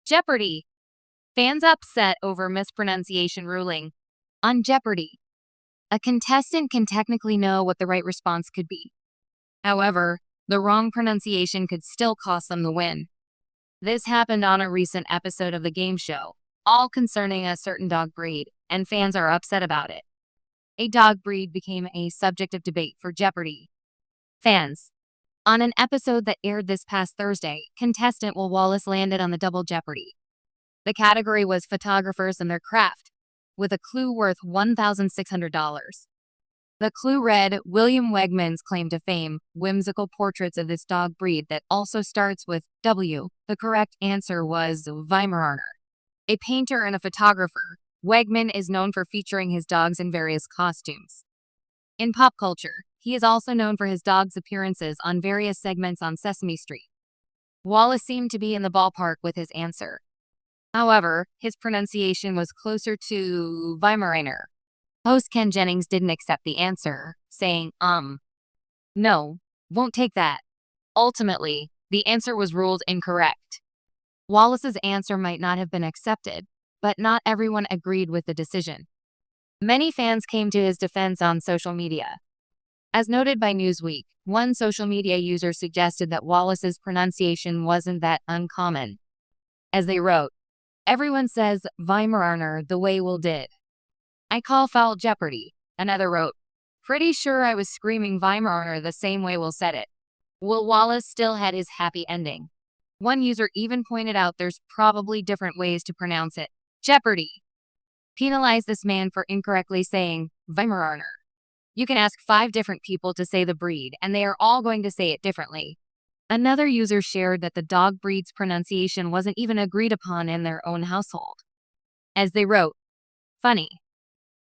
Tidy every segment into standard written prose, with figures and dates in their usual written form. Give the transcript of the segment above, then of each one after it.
Jeopardy! Fans upset over mispronunciation ruling. On Jeopardy! A contestant can technically know what the right response could be. However, the wrong pronunciation could still cost them the win. This happened on a recent episode of the game show, all concerning a certain dog breed, and fans are upset about it. A dog breed became a subject of debate for Jeopardy! Fans. On an episode that aired this past Thursday, contestant Will Wallace landed on the Double Jeopardy! The category was photographers and their craft, with a clue worth $1,600. The clue read, William Wegman's claim to fame, whimsical portraits of this dog breed that also starts with W. The correct answer was Weimaraner. A painter and a photographer, Wegman is known for featuring his dogs in various costumes. In pop culture, he is also known for his dog's appearances on various segments on Sesame Street. Wallace seemed to be in the ballpark with his answer. However, his pronunciation was closer to Weimaraner. Host Ken Jennings didn't accept the answer, saying, no, won't take that. Ultimately, the answer was ruled incorrect. Wallace's answer might not have been accepted, but not everyone agreed with the decision. Many fans came to his defense on social media. As noted by Newsweek, one social media user suggested that Wallace's pronunciation wasn't that uncommon. As they wrote, everyone says Weimaraner the way Will did. I call foul Jeopardy. Another wrote, pretty sure I was screaming Weimaraner the same way Will said it. Will Wallace still had his happy ending. One user even pointed out there's probably different ways to pronounce it. Jeopardy! Penalize this man for incorrectly saying Weimaraner. You can ask 5 different people to say the breed, and they are all going to say it differently. Another user shared that the dog breed's pronunciation wasn't even agreed upon in their own household. As they wrote, funny.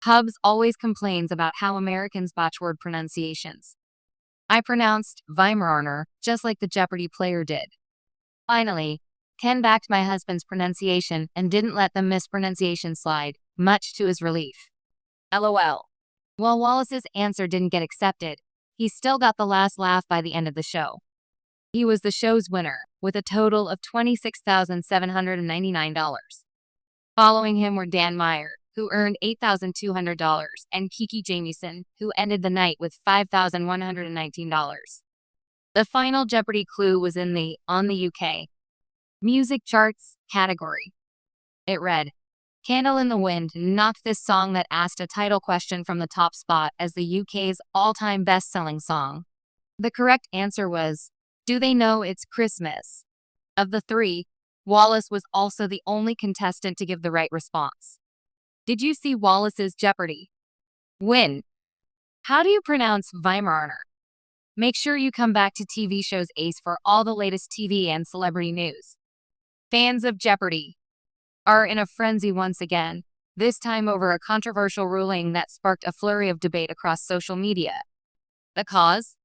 Hubs always complains about how Americans botch word pronunciations. I pronounced Weimaraner just like the Jeopardy player did. Finally, Ken backed my husband's pronunciation and didn't let the mispronunciation slide, much to his relief. LOL. While Wallace's answer didn't get accepted, he still got the last laugh by the end of the show. He was the show's winner, with a total of $26,799. Following him were Dan Meyer, who earned $8,200, and Kiki Jamieson, who ended the night with $5,119. The final Jeopardy clue was in the On the UK Music Charts category. It read, Candle in the Wind knocked this song that asked a title question from the top spot as the UK's all-time best-selling song. The correct answer was, Do They Know It's Christmas? Of the 3, Wallace was also the only contestant to give the right response. Did you see Wallace's Jeopardy! Win! How do you pronounce Weimaraner? Make sure you come back to TV Show's Ace for all the latest TV and celebrity news. Fans of Jeopardy! Are in a frenzy once again, this time over a controversial ruling that sparked a flurry of debate across social media. The cause?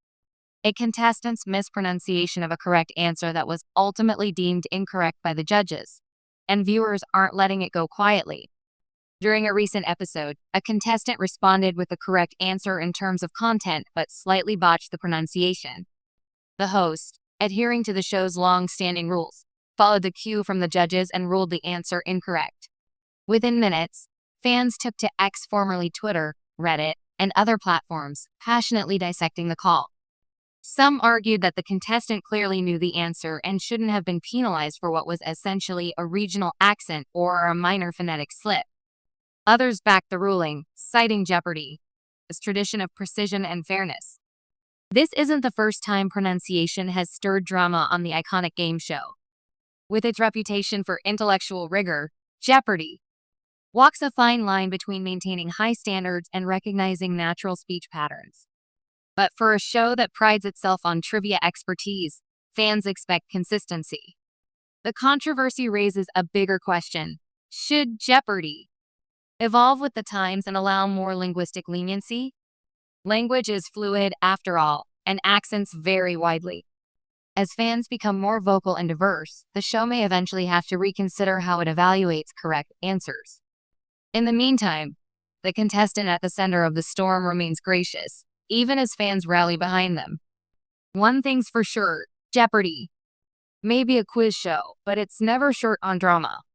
A contestant's mispronunciation of a correct answer that was ultimately deemed incorrect by the judges, and viewers aren't letting it go quietly. During a recent episode, a contestant responded with the correct answer in terms of content but slightly botched the pronunciation. The host, adhering to the show's long-standing rules, followed the cue from the judges and ruled the answer incorrect. Within minutes, fans took to X, formerly Twitter, Reddit, and other platforms, passionately dissecting the call. Some argued that the contestant clearly knew the answer and shouldn't have been penalized for what was essentially a regional accent or a minor phonetic slip. Others backed the ruling, citing Jeopardy! As tradition of precision and fairness. This isn't the first time pronunciation has stirred drama on the iconic game show. With its reputation for intellectual rigor, Jeopardy! Walks a fine line between maintaining high standards and recognizing natural speech patterns. But for a show that prides itself on trivia expertise, fans expect consistency. The controversy raises a bigger question. Should Jeopardy! Evolve with the times and allow more linguistic leniency? Language is fluid after all, and accents vary widely. As fans become more vocal and diverse, the show may eventually have to reconsider how it evaluates correct answers. In the meantime, the contestant at the center of the storm remains gracious, even as fans rally behind them. One thing's for sure, Jeopardy! may be a quiz show, but it's never short on drama.